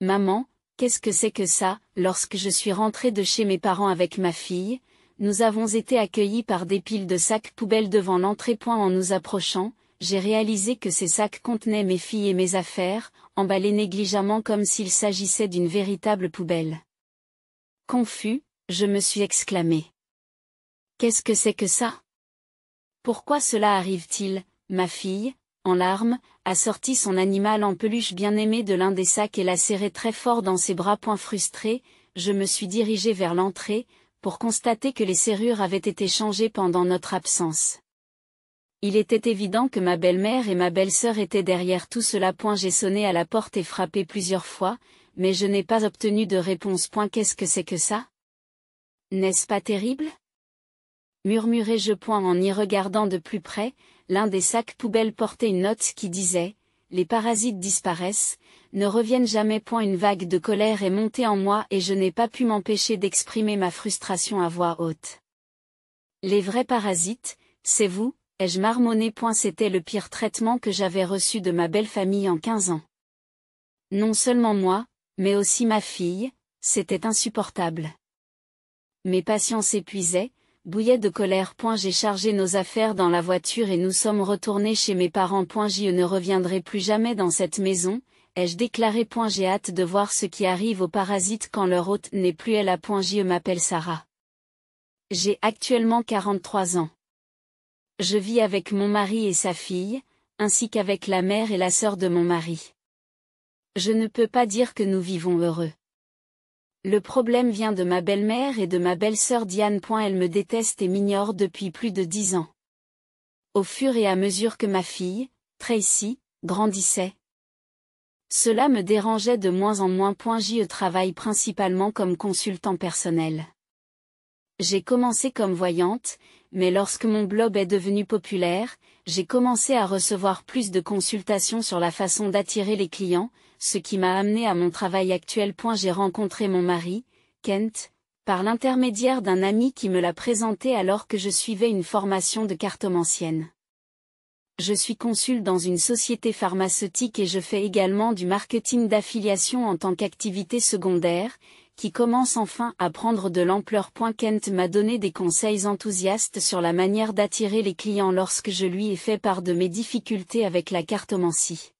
Maman, qu'est-ce que c'est que ça? Lorsque je suis rentrée de chez mes parents avec ma fille, nous avons été accueillis par des piles de sacs poubelles devant l'entrée. En nous approchant, j'ai réalisé que ces sacs contenaient mes filles et mes affaires, emballés négligemment comme s'il s'agissait d'une véritable poubelle. Confus, je me suis exclamé. Qu'est-ce que c'est que ça? Pourquoi cela arrive-t-il? Ma fille, en larmes, a sorti son animal en peluche bien-aimé de l'un des sacs et l'a serré très fort dans ses bras. Frustré, je me suis dirigée vers l'entrée, pour constater que les serrures avaient été changées pendant notre absence. Il était évident que ma belle-mère et ma belle-sœur étaient derrière tout cela. J'ai sonné à la porte et frappé plusieurs fois, mais je n'ai pas obtenu de réponse. Qu'est-ce que c'est que ça? N'est-ce pas terrible? Murmurai-je. En y regardant de plus près, l'un des sacs poubelles portait une note qui disait « Les parasites disparaissent, ne reviennent jamais ». Une vague de colère est montée en moi et je n'ai pas pu m'empêcher d'exprimer ma frustration à voix haute. Les vrais parasites, c'est vous, ai-je marmonné. C'était le pire traitement que j'avais reçu de ma belle famille en 15 ans. Non seulement moi, mais aussi ma fille, c'était insupportable. Mes patients s'épuisaient, bouillaient de colère. J'ai chargé nos affaires dans la voiture et nous sommes retournés chez mes parents. Je ne reviendrai plus jamais dans cette maison, ai-je déclaré. J'ai hâte de voir ce qui arrive aux parasites quand leur hôte n'est plus là. Je m'appelle Sarah. J'ai actuellement 43 ans. Je vis avec mon mari et sa fille, ainsi qu'avec la mère et la sœur de mon mari. Je ne peux pas dire que nous vivons heureux. Le problème vient de ma belle-mère et de ma belle-sœur Diane. Elle me déteste et m'ignore depuis plus de 10 ans. Au fur et à mesure que ma fille, Tracy, grandissait, cela me dérangeait de moins en moins. Je travaille principalement comme consultant personnel. J'ai commencé comme voyante, mais lorsque mon blog est devenu populaire, j'ai commencé à recevoir plus de consultations sur la façon d'attirer les clients, ce qui m'a amené à mon travail actuel. J'ai rencontré mon mari, Kent, par l'intermédiaire d'un ami qui me l'a présenté alors que je suivais une formation de cartomancienne. Je suis consul dans une société pharmaceutique et je fais également du marketing d'affiliation en tant qu'activité secondaire, qui commence enfin à prendre de l'ampleur. Kent m'a donné des conseils enthousiastes sur la manière d'attirer les clients lorsque je lui ai fait part de mes difficultés avec la cartomancie.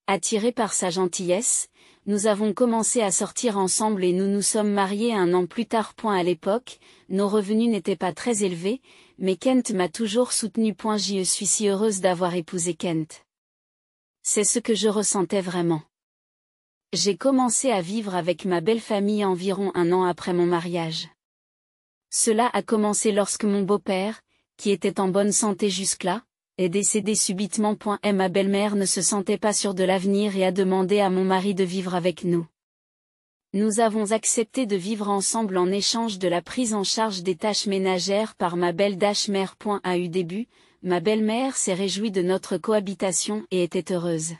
Attiré par sa gentillesse, nous avons commencé à sortir ensemble et nous nous sommes mariés 1 an plus tard. À l'époque, nos revenus n'étaient pas très élevés, mais Kent m'a toujours soutenu. Je suis si heureuse d'avoir épousé Kent. C'est ce que je ressentais vraiment. J'ai commencé à vivre avec ma belle famille environ 1 an après mon mariage. Cela a commencé lorsque mon beau-père, qui était en bonne santé jusque-là, est décédé subitement. Ma belle-mère ne se sentait pas sûre de l'avenir et a demandé à mon mari de vivre avec nous. Nous avons accepté de vivre ensemble en échange de la prise en charge des tâches ménagères par ma belle-mère. Au début, ma belle-mère s'est réjouie de notre cohabitation et était heureuse.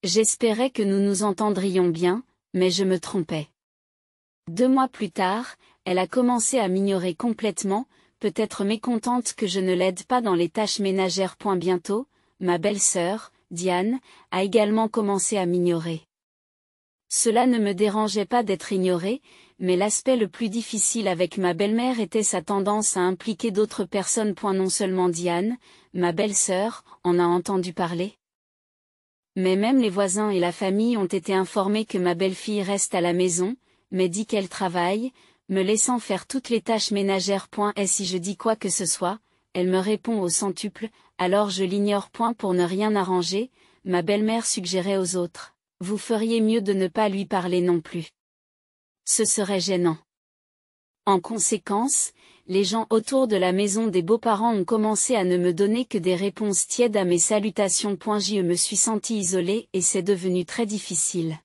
J'espérais que nous nous entendrions bien, mais je me trompais. 2 mois plus tard, elle a commencé à m'ignorer complètement, peut-être mécontente que je ne l'aide pas dans les tâches ménagères. Bientôt, ma belle-sœur, Diane, a également commencé à m'ignorer. Cela ne me dérangeait pas d'être ignorée, mais l'aspect le plus difficile avec ma belle-mère était sa tendance à impliquer d'autres personnes. Non seulement Diane, ma belle-sœur, en a entendu parler, mais même les voisins et la famille ont été informés que ma belle-fille reste à la maison, mais dit qu'elle travaille, me laissant faire toutes les tâches ménagères. Et si je dis quoi que ce soit, elle me répond au centuple, alors je l'ignore. Pour ne rien arranger, ma belle-mère suggérait aux autres, vous feriez mieux de ne pas lui parler non plus. Ce serait gênant. En conséquence, les gens autour de la maison des beaux-parents ont commencé à ne me donner que des réponses tièdes à mes salutations. Je me suis sentie isolée et c'est devenu très difficile.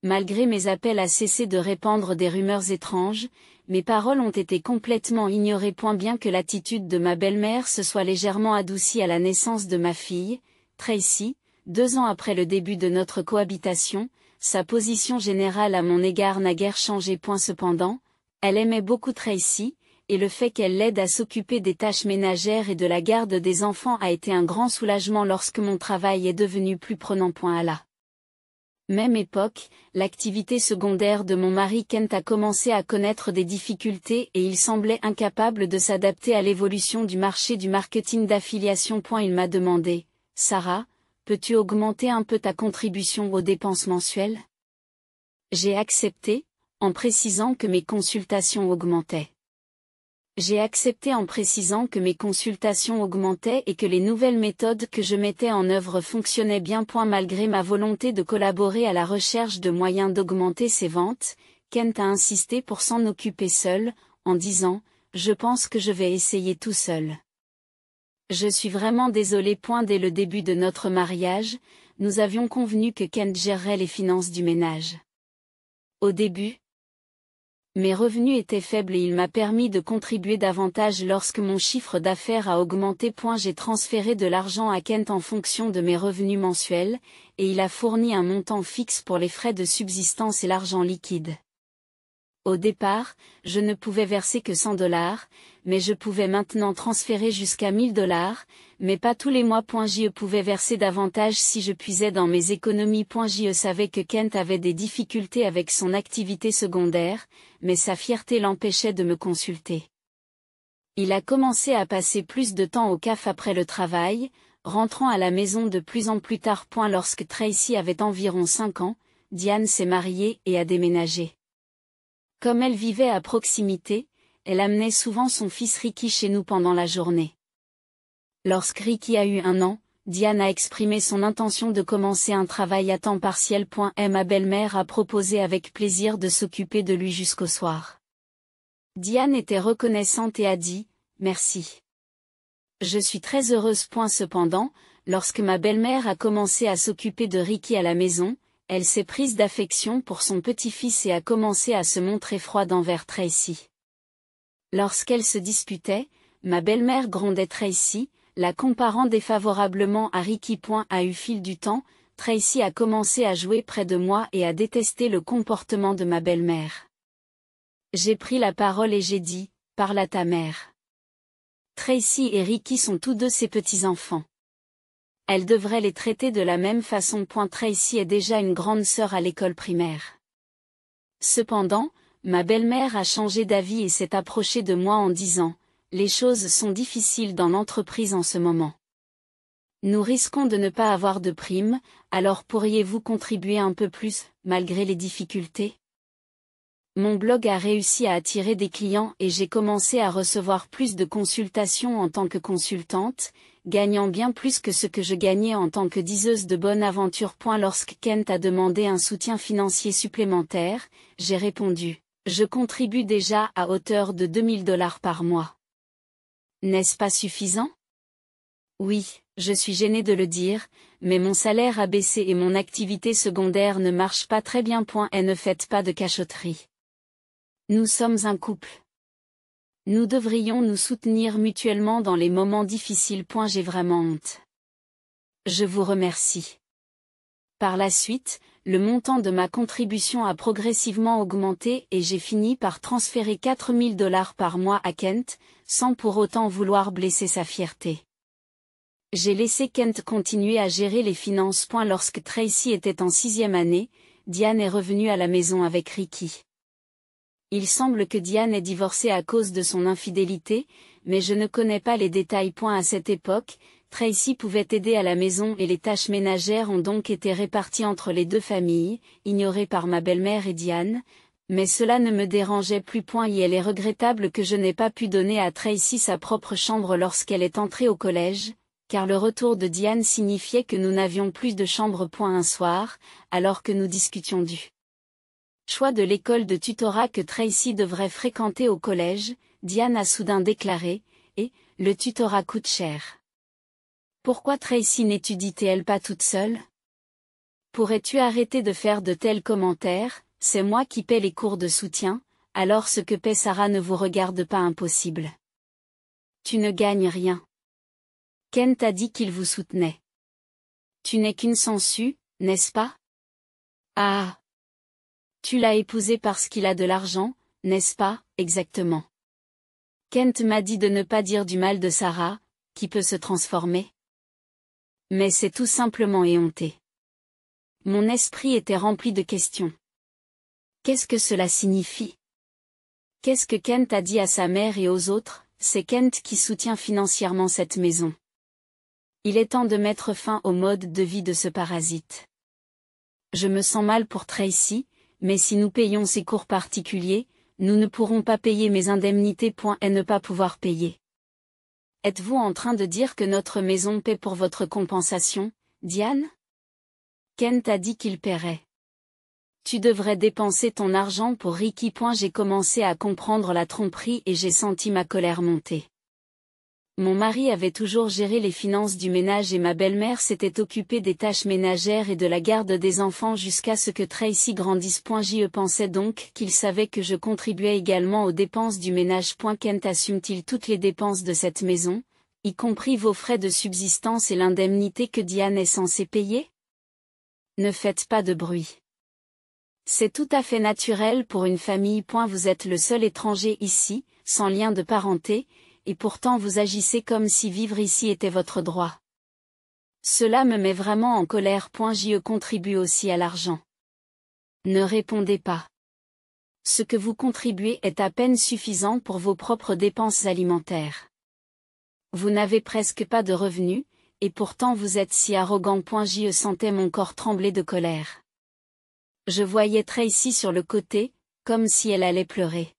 Malgré mes appels à cesser de répandre des rumeurs étranges, mes paroles ont été complètement ignorées. Bien que l'attitude de ma belle-mère se soit légèrement adoucie à la naissance de ma fille, Tracy, 2 ans après le début de notre cohabitation, sa position générale à mon égard n'a guère changé. Cependant, elle aimait beaucoup Tracy, et le fait qu'elle l'aide à s'occuper des tâches ménagères et de la garde des enfants a été un grand soulagement lorsque mon travail est devenu plus prenant. Même époque, l'activité secondaire de mon mari Kent a commencé à connaître des difficultés et il semblait incapable de s'adapter à l'évolution du marché du marketing d'affiliation. Il m'a demandé, Sarah, peux-tu augmenter un peu ta contribution aux dépenses mensuelles? J'ai accepté, en précisant que mes consultations augmentaient. J'ai accepté en précisant que mes consultations augmentaient et que les nouvelles méthodes que je mettais en œuvre fonctionnaient bien. Malgré ma volonté de collaborer à la recherche de moyens d'augmenter ses ventes, Kent a insisté pour s'en occuper seul, en disant « Je pense que je vais essayer tout seul. » Je suis vraiment désolé. Dès le début de notre mariage, nous avions convenu que Kent gérerait les finances du ménage. Au début, mes revenus étaient faibles et il m'a permis de contribuer davantage lorsque mon chiffre d'affaires a augmenté. J'ai transféré de l'argent à Kent en fonction de mes revenus mensuels, et il a fourni un montant fixe pour les frais de subsistance et l'argent liquide. Au départ, je ne pouvais verser que $100, mais je pouvais maintenant transférer jusqu'à $1000, mais pas tous les mois. Je pouvais verser davantage si je puisais dans mes économies. Je savais que Kent avait des difficultés avec son activité secondaire, mais sa fierté l'empêchait de me consulter. Il a commencé à passer plus de temps au CAF après le travail, rentrant à la maison de plus en plus tard. Lorsque Tracy avait environ 5 ans, Diane s'est mariée et a déménagé. Comme elle vivait à proximité, elle amenait souvent son fils Ricky chez nous pendant la journée. Lorsque Ricky a eu 1 an, Diane a exprimé son intention de commencer un travail à temps partiel. Ma belle-mère a proposé avec plaisir de s'occuper de lui jusqu'au soir. Diane était reconnaissante et a dit « Merci. Je suis très heureuse. » Cependant, lorsque ma belle-mère a commencé à s'occuper de Ricky à la maison, elle s'est prise d'affection pour son petit-fils et a commencé à se montrer froide envers Tracy. Lorsqu'elle se disputait, ma belle-mère grondait Tracy, la comparant défavorablement à Ricky. Au fil du temps, Tracy a commencé à jouer près de moi et à détester le comportement de ma belle-mère. J'ai pris la parole et j'ai dit, « Parle à ta mère. Tracy et Ricky sont tous deux ses petits-enfants. Elle devrait les traiter de la même façon. Tracy est déjà une grande sœur à l'école primaire. » Cependant, ma belle-mère a changé d'avis et s'est approchée de moi en disant « Les choses sont difficiles dans l'entreprise en ce moment. Nous risquons de ne pas avoir de primes, alors pourriez-vous contribuer un peu plus, malgré les difficultés ?» Mon blog a réussi à attirer des clients et j'ai commencé à recevoir plus de consultations en tant que consultante, gagnant bien plus que ce que je gagnais en tant que diseuse de bonne aventure. Lorsque Kent a demandé un soutien financier supplémentaire, j'ai répondu « Je contribue déjà à hauteur de $2000 par mois. N'est-ce pas suffisant? » Oui, je suis gênée de le dire, mais mon salaire a baissé et mon activité secondaire ne marche pas très bien. Et ne faites pas de cachotterie. Nous sommes un couple. Nous devrions nous soutenir mutuellement dans les moments difficiles. J'ai vraiment honte. Je vous remercie. Par la suite, le montant de ma contribution a progressivement augmenté et j'ai fini par transférer $4000 par mois à Kent, sans pour autant vouloir blesser sa fierté. J'ai laissé Kent continuer à gérer les finances. Lorsque Tracy était en 6e année, Diane est revenue à la maison avec Ricky. Il semble que Diane ait divorcé à cause de son infidélité, mais je ne connais pas les détails. À cette époque, Tracy pouvait aider à la maison et les tâches ménagères ont donc été réparties entre les deux familles, ignorées par ma belle-mère et Diane, mais cela ne me dérangeait plus. Il est regrettable que je n'ai pas pu donner à Tracy sa propre chambre lorsqu'elle est entrée au collège, car le retour de Diane signifiait que nous n'avions plus de chambre. Un soir, alors que nous discutions du choix de l'école de tutorat que Tracy devrait fréquenter au collège, Diane a soudain déclaré « Et, le tutorat coûte cher. Pourquoi Tracy n'étudie-t-elle pas toute seule? Pourrais-tu arrêter de faire de tels commentaires? C'est moi qui paie les cours de soutien, alors ce que paie Sarah ne vous regarde pas. Impossible. Tu ne gagnes rien. Kent a dit qu'il vous soutenait. Tu n'es qu'une sangsue, n'est-ce pas? Ah! Tu l'as épousé parce qu'il a de l'argent, n'est-ce pas? Exactement. Kent m'a dit de ne pas dire du mal de Sarah, qui peut se transformer. Mais c'est tout simplement éhonté. Mon esprit était rempli de questions. Qu'est-ce que cela signifie? Qu'est-ce que Kent a dit à sa mère et aux autres? C'est Kent qui soutient financièrement cette maison. Il est temps de mettre fin au mode de vie de ce parasite. Je me sens mal pour Tracy, mais si nous payons ses cours particuliers, nous ne pourrons pas payer mes indemnités. Et ne pas pouvoir payer. Êtes-vous en train de dire que notre maison paie pour votre compensation, Diane? Kent a dit qu'il paierait. Tu devrais dépenser ton argent pour Ricky. J'ai commencé à comprendre la tromperie et j'ai senti ma colère monter. Mon mari avait toujours géré les finances du ménage et ma belle-mère s'était occupée des tâches ménagères et de la garde des enfants jusqu'à ce que Tracy grandisse. Je pensais donc qu'il savait que je contribuais également aux dépenses du ménage. Kent assume-t-il toutes les dépenses de cette maison, y compris vos frais de subsistance et l'indemnité que Diane est censée payer? Ne faites pas de bruit. C'est tout à fait naturel pour une famille. Vous êtes le seul étranger ici, sans lien de parenté, et pourtant vous agissez comme si vivre ici était votre droit. Cela me met vraiment en colère. Je contribue aussi à l'argent. Ne répondez pas. Ce que vous contribuez est à peine suffisant pour vos propres dépenses alimentaires. Vous n'avez presque pas de revenus, et pourtant vous êtes si arrogant. Je sentais mon corps trembler de colère. Je voyais Tracy sur le côté, comme si elle allait pleurer.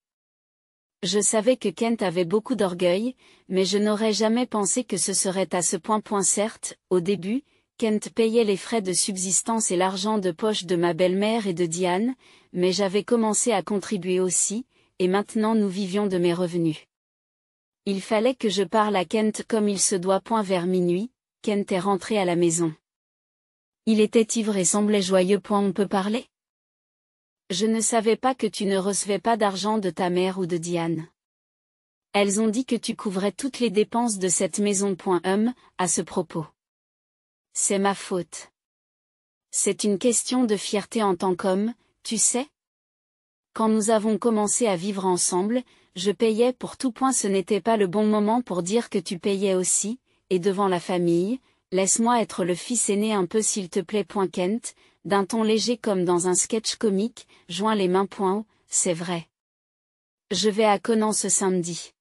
Je savais que Kent avait beaucoup d'orgueil, mais je n'aurais jamais pensé que ce serait à ce point. Certes, au début, Kent payait les frais de subsistance et l'argent de poche de ma belle-mère et de Diane, mais j'avais commencé à contribuer aussi, et maintenant nous vivions de mes revenus. Il fallait que je parle à Kent comme il se doit. Vers minuit, Kent est rentré à la maison. Il était ivre et semblait joyeux. On peut parler? Je ne savais pas que tu ne recevais pas d'argent de ta mère ou de Diane. Elles ont dit que tu couvrais toutes les dépenses de cette maison. À ce propos. C'est ma faute. C'est une question de fierté en tant qu'homme, tu sais. Quand nous avons commencé à vivre ensemble, je payais pour tout. Ce n'était pas le bon moment pour dire que tu payais aussi, et devant la famille, laisse-moi être le fils aîné un peu s'il te plaît. Kent, d'un ton léger comme dans un sketch comique, joint les mains. C'est vrai. Je vais à Conan ce samedi.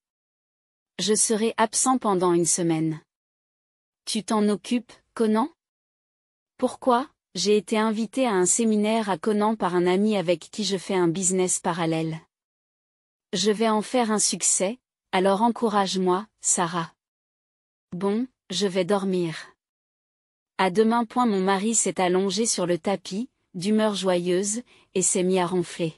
Je serai absent pendant une semaine. Tu t'en occupes, Conan? Pourquoi? J'ai été invité à un séminaire à Conan par un ami avec qui je fais un business parallèle. Je vais en faire un succès, alors encourage-moi, Sarah. Bon, je vais dormir. À demain. Mon mari s'est allongé sur le tapis, d'humeur joyeuse, et s'est mis à ronfler.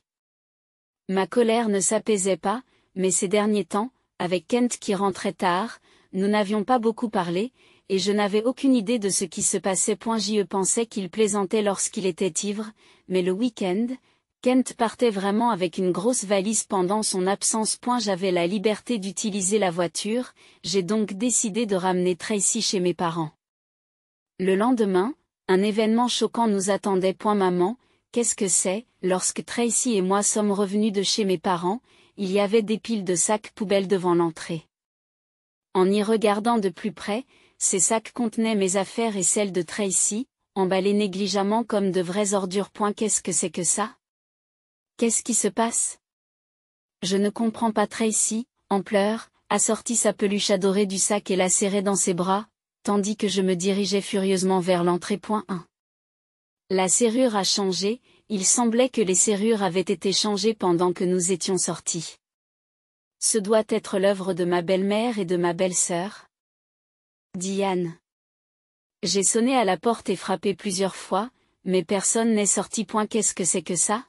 Ma colère ne s'apaisait pas, mais ces derniers temps, avec Kent qui rentrait tard, nous n'avions pas beaucoup parlé, et je n'avais aucune idée de ce qui se passait. Je pensais qu'il plaisantait lorsqu'il était ivre, mais le week-end, Kent partait vraiment avec une grosse valise pendant son absence. J'avais la liberté d'utiliser la voiture, j'ai donc décidé de ramener Tracy chez mes parents. Le lendemain, un événement choquant nous attendait. Maman, qu'est-ce que c'est? Lorsque Tracy et moi sommes revenus de chez mes parents, il y avait des piles de sacs poubelles devant l'entrée. En y regardant de plus près, ces sacs contenaient mes affaires et celles de Tracy, emballées négligemment comme de vraies ordures. Qu'est-ce que c'est que ça? Qu'est-ce qui se passe? Je ne comprends pas. Tracy, en pleurs, a sorti sa peluche adorée du sac et l'a serrée dans ses bras, tandis que je me dirigeais furieusement vers l'entrée. 1. La serrure a changé, il semblait que les serrures avaient été changées pendant que nous étions sortis. Ce doit être l'œuvre de ma belle-mère et de ma belle-sœur. Diane. J'ai sonné à la porte et frappé plusieurs fois, mais personne n'est sorti. Qu'est-ce que c'est que ça?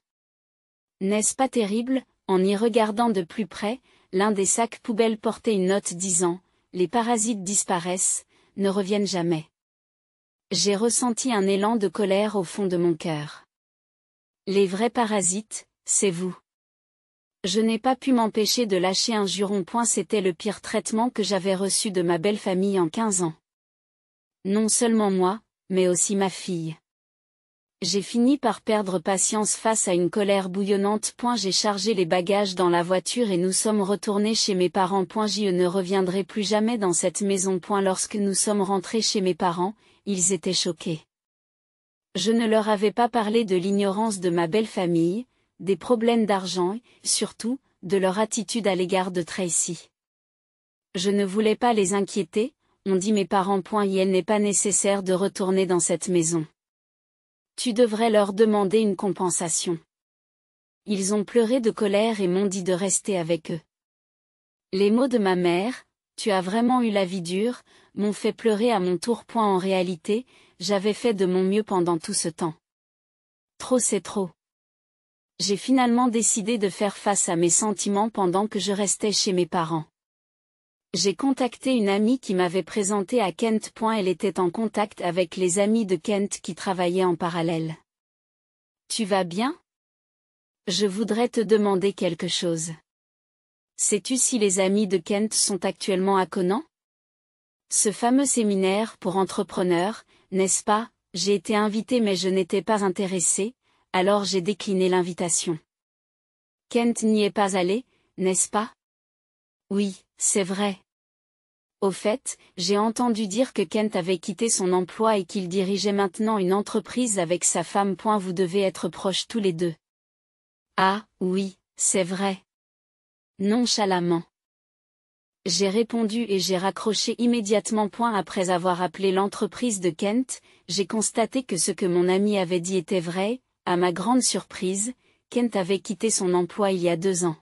N'est-ce pas terrible? En y regardant de plus près, l'un des sacs poubelles portait une note disant « Les parasites disparaissent, ne reviennent jamais ». J'ai ressenti un élan de colère au fond de mon cœur. Les vrais parasites, c'est vous. Je n'ai pas pu m'empêcher de lâcher un juron. C'était le pire traitement que j'avais reçu de ma belle famille en 15 ans. Non seulement moi, mais aussi ma fille. J'ai fini par perdre patience face à une colère bouillonnante. J'ai chargé les bagages dans la voiture et nous sommes retournés chez mes parents. Je ne reviendrai plus jamais dans cette maison. Lorsque nous sommes rentrés chez mes parents, ils étaient choqués. Je ne leur avais pas parlé de l'ignorance de ma belle famille, des problèmes d'argent et, surtout, de leur attitude à l'égard de Tracy. Je ne voulais pas les inquiéter, ont dit mes parents. Il n'est pas nécessaire de retourner dans cette maison. Tu devrais leur demander une compensation. Ils ont pleuré de colère et m'ont dit de rester avec eux. Les mots de ma mère, tu as vraiment eu la vie dure, m'ont fait pleurer à mon tour. En réalité, j'avais fait de mon mieux pendant tout ce temps. Trop c'est trop. J'ai finalement décidé de faire face à mes sentiments pendant que je restais chez mes parents. J'ai contacté une amie qui m'avait présenté à Kent. Elle était en contact avec les amis de Kent qui travaillaient en parallèle. Tu vas bien? Je voudrais te demander quelque chose. Sais-tu si les amis de Kent sont actuellement à Conan? Ce fameux séminaire pour entrepreneurs, n'est-ce pas? J'ai été invitée mais je n'étais pas intéressée, alors j'ai décliné l'invitation. Kent n'y est pas allé, n'est-ce pas? Oui, c'est vrai. Au fait, j'ai entendu dire que Kent avait quitté son emploi et qu'il dirigeait maintenant une entreprise avec sa femme. Vous devez être proches tous les deux. Ah, oui, c'est vrai. Nonchalamment. J'ai répondu et j'ai raccroché immédiatement. Après avoir appelé l'entreprise de Kent, j'ai constaté que ce que mon ami avait dit était vrai. À ma grande surprise, Kent avait quitté son emploi il y a 2 ans.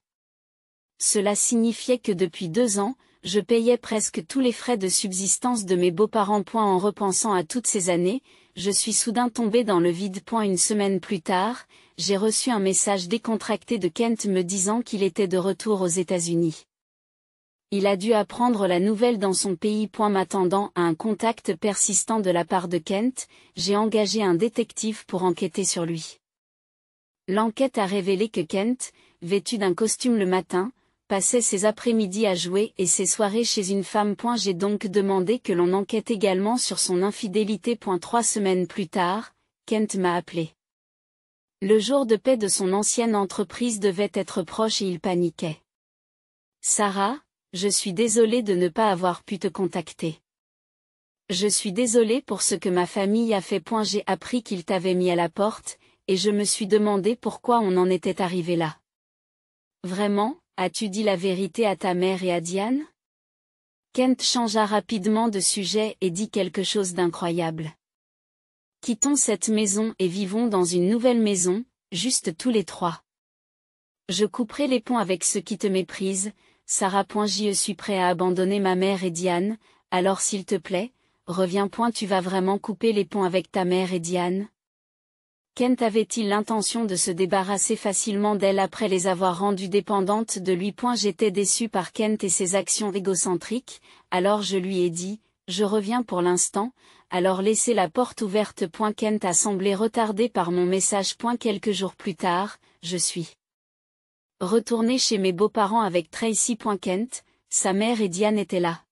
Cela signifiait que depuis 2 ans, je payais presque tous les frais de subsistance de mes beaux-parents. En repensant à toutes ces années, je suis soudain tombé dans le vide. Une semaine plus tard, j'ai reçu un message décontracté de Kent me disant qu'il était de retour aux États-Unis. Il a dû apprendre la nouvelle dans son pays. M'attendant à un contact persistant de la part de Kent, j'ai engagé un détective pour enquêter sur lui. L'enquête a révélé que Kent, vêtu d'un costume le matin, passait ses après-midi à jouer et ses soirées chez une femme. J'ai donc demandé que l'on enquête également sur son infidélité. 3 semaines plus tard, Kent m'a appelé. Le jour de paie de son ancienne entreprise devait être proche et il paniquait. Sarah, je suis désolée de ne pas avoir pu te contacter. Je suis désolée pour ce que ma famille a fait. J'ai appris qu'il t'avait mis à la porte, et je me suis demandé pourquoi on en était arrivé là. Vraiment, as-tu dit la vérité à ta mère et à Diane? Kent changea rapidement de sujet et dit quelque chose d'incroyable. Quittons cette maison et vivons dans une nouvelle maison, juste tous les 3. Je couperai les ponts avec ceux qui te méprisent, Sarah. Je suis prêt à abandonner ma mère et Diane, alors s'il te plaît, reviens. Tu vas vraiment couper les ponts avec ta mère et Diane? Kent avait-il l'intention de se débarrasser facilement d'elle après les avoir rendues dépendantes de lui? J'étais déçu par Kent et ses actions égocentriques, alors je lui ai dit, je reviens pour l'instant, alors laissez la porte ouverte. Kent a semblé retardé par mon message. Quelques jours plus tard, je suis retourné chez mes beaux-parents avec Tracy. Kent, sa mère et Diane étaient là.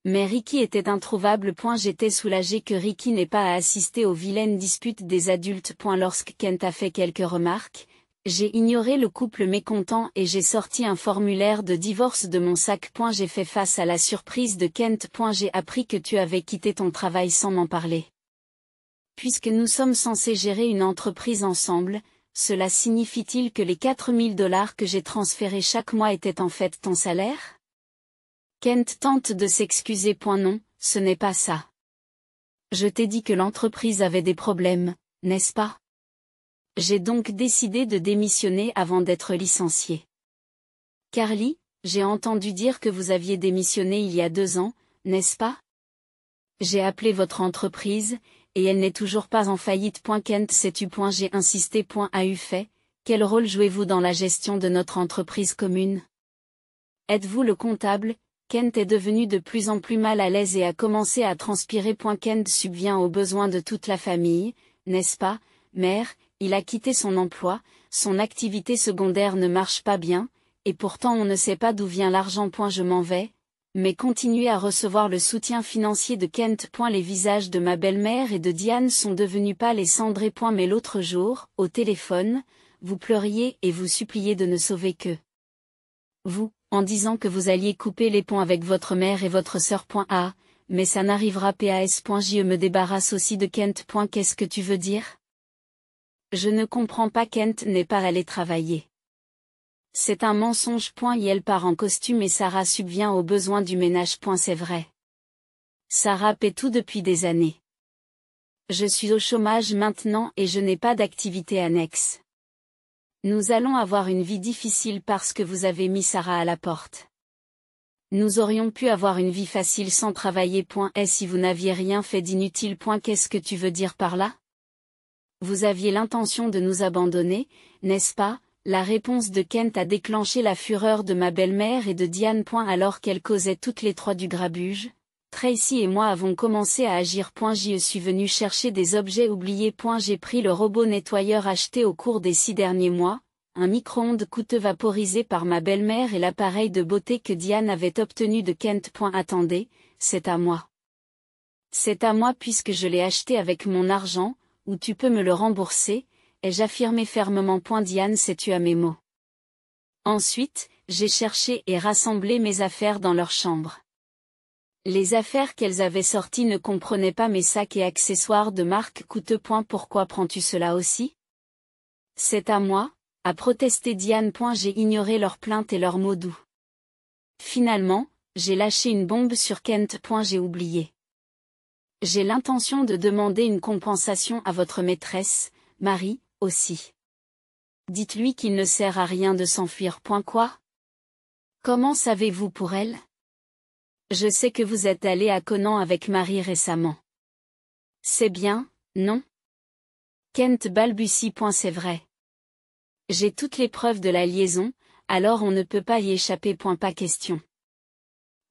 Mais Ricky était introuvable. J'étais soulagé que Ricky n'ait pas à assister aux vilaines disputes des adultes. Lorsque Kent a fait quelques remarques, j'ai ignoré le couple mécontent et j'ai sorti un formulaire de divorce de mon sac. J'ai fait face à la surprise de Kent. J'ai appris que tu avais quitté ton travail sans m'en parler. Puisque nous sommes censés gérer une entreprise ensemble, cela signifie-t-il que les $4000 que j'ai transférés chaque mois étaient en fait ton salaire? Kent tente de s'excuser. Non, ce n'est pas ça. Je t'ai dit que l'entreprise avait des problèmes, n'est-ce pas? J'ai donc décidé de démissionner avant d'être licencié. Carly, j'ai entendu dire que vous aviez démissionné il y a 2 ans, n'est-ce pas? J'ai appelé votre entreprise, et elle n'est toujours pas en faillite. Kent, sais-tu? J'ai insisté. A-u fait, quel rôle jouez-vous dans la gestion de notre entreprise commune? Êtes-vous le comptable? Kent est devenu de plus en plus mal à l'aise et a commencé à transpirer. Kent subvient aux besoins de toute la famille, n'est-ce pas, mère? Il a quitté son emploi, son activité secondaire ne marche pas bien, et pourtant on ne sait pas d'où vient l'argent. Je m'en vais, mais continuez à recevoir le soutien financier de Kent. Les visages de ma belle-mère et de Diane sont devenus pâles et cendrés. Mais l'autre jour, au téléphone, vous pleuriez et vous suppliez de ne sauver que vous, en disant que vous alliez couper les ponts avec votre mère et votre sœur. mais ça n'arrivera pas. Je me débarrasse aussi de Kent. Qu'est-ce que tu veux dire? Je ne comprends pas. Kent n'est pas allé travailler. C'est un mensonge. Elle part en costume et Sarah subvient aux besoins du ménage. C'est vrai. Sarah paie tout depuis des années. Je suis au chômage maintenant et je n'ai pas d'activité annexe. Nous allons avoir une vie difficile parce que vous avez mis Sarah à la porte. Nous aurions pu avoir une vie facile sans travailler. Et si vous n'aviez rien fait d'inutile. Qu'est-ce que tu veux dire par là? Vous aviez l'intention de nous abandonner, n'est-ce pas? La réponse de Kent a déclenché la fureur de ma belle-mère et de Diane. Alors qu'elles causaient toutes les trois du grabuge, Tracy et moi avons commencé à agir. Je suis venu chercher des objets oubliés. J'ai pris le robot nettoyeur acheté au cours des 6 derniers mois, un micro-ondes coûteux vaporisé par ma belle-mère et l'appareil de beauté que Diane avait obtenu de Kent. Attendez, c'est à moi. C'est à moi puisque je l'ai acheté avec mon argent, ou tu peux me le rembourser, ai-je affirmé fermement. Diane s'est tue à mes mots. Ensuite, j'ai cherché et rassemblé mes affaires dans leur chambre. Les affaires qu'elles avaient sorties ne comprenaient pas mes sacs et accessoires de marque coûteux. Pourquoi prends-tu cela aussi? C'est à moi, a protesté Diane. J'ai ignoré leurs plaintes et leurs mots doux. Finalement, j'ai lâché une bombe sur Kent. J'ai oublié. J'ai l'intention de demander une compensation à votre maîtresse, Marie, aussi. Dites-lui qu'il ne sert à rien de s'enfuir. Quoi? Comment savez-vous pour elle? Je sais que vous êtes allé à Conan avec Marie récemment. C'est bien, non? Kent balbutie. C'est vrai. J'ai toutes les preuves de la liaison, alors on ne peut pas y échapper. Pas question.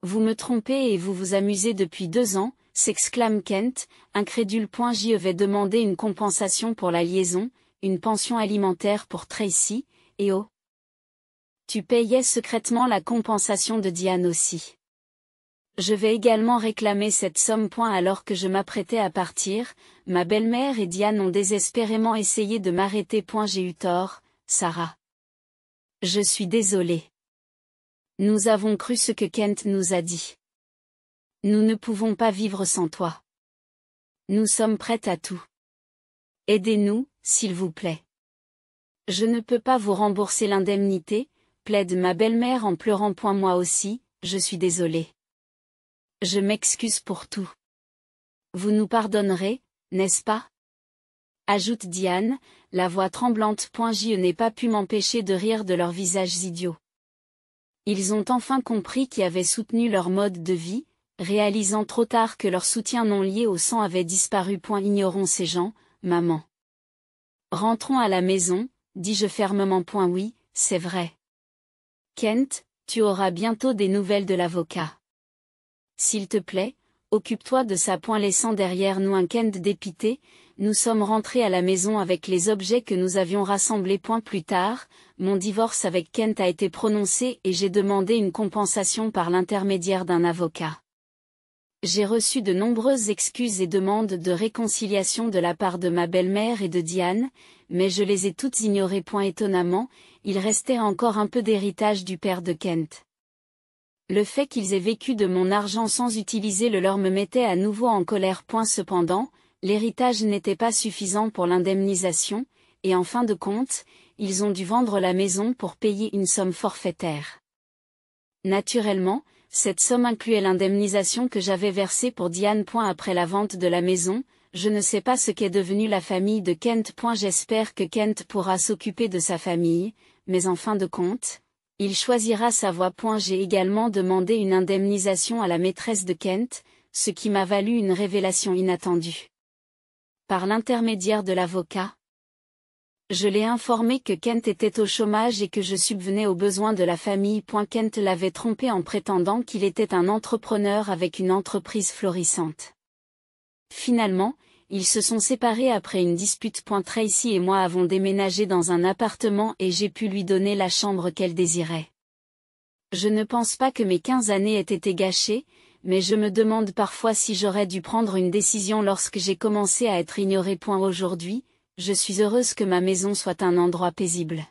Vous me trompez et vous vous amusez depuis 2 ans, s'exclame Kent, incrédule. Je vais demander une compensation pour la liaison, une pension alimentaire pour Tracy, et oh! Tu payais secrètement la compensation de Diane aussi. Je vais également réclamer cette somme. Alors que je m'apprêtais à partir, ma belle-mère et Diane ont désespérément essayé de m'arrêter. J'ai eu tort, Sarah. Je suis désolée. Nous avons cru ce que Kent nous a dit. Nous ne pouvons pas vivre sans toi. Nous sommes prêtes à tout. Aidez-nous, s'il vous plaît. Je ne peux pas vous rembourser l'indemnité, plaide ma belle-mère en pleurant. Moi aussi, je suis désolée. Je m'excuse pour tout. Vous nous pardonnerez, n'est-ce pas? Ajoute Diane, la voix tremblante. Je n'ai pas pu m'empêcher de rire de leurs visages idiots. Ils ont enfin compris qui avait soutenu leur mode de vie, réalisant trop tard que leur soutien non lié au sang avait disparu. Ignorons ces gens, maman. Rentrons à la maison, dis-je fermement. Oui, c'est vrai. Kent, tu auras bientôt des nouvelles de l'avocat. S'il te plaît, occupe-toi de ça. Laissant derrière nous un Kent dépité, nous sommes rentrés à la maison avec les objets que nous avions rassemblés. Plus tard, mon divorce avec Kent a été prononcé et j'ai demandé une compensation par l'intermédiaire d'un avocat. J'ai reçu de nombreuses excuses et demandes de réconciliation de la part de ma belle-mère et de Diane, mais je les ai toutes ignorées. Étonnamment, il restait encore un peu d'héritage du père de Kent. Le fait qu'ils aient vécu de mon argent sans utiliser le leur me mettait à nouveau en colère. Cependant, l'héritage n'était pas suffisant pour l'indemnisation, et en fin de compte, ils ont dû vendre la maison pour payer une somme forfaitaire. Naturellement, cette somme incluait l'indemnisation que j'avais versée pour Diane. Après la vente de la maison, je ne sais pas ce qu'est devenue la famille de Kent. J'espère que Kent pourra s'occuper de sa famille, mais en fin de compte, il choisira sa voie. J'ai également demandé une indemnisation à la maîtresse de Kent, ce qui m'a valu une révélation inattendue. Par l'intermédiaire de l'avocat, je l'ai informé que Kent était au chômage et que je subvenais aux besoins de la famille. Kent l'avait trompé en prétendant qu'il était un entrepreneur avec une entreprise florissante. Finalement, ils se sont séparés après une dispute. Tracy et moi avons déménagé dans un appartement et j'ai pu lui donner la chambre qu'elle désirait. Je ne pense pas que mes 15 années aient été gâchées, mais je me demande parfois si j'aurais dû prendre une décision lorsque j'ai commencé à être ignorée. Aujourd'hui, je suis heureuse que ma maison soit un endroit paisible.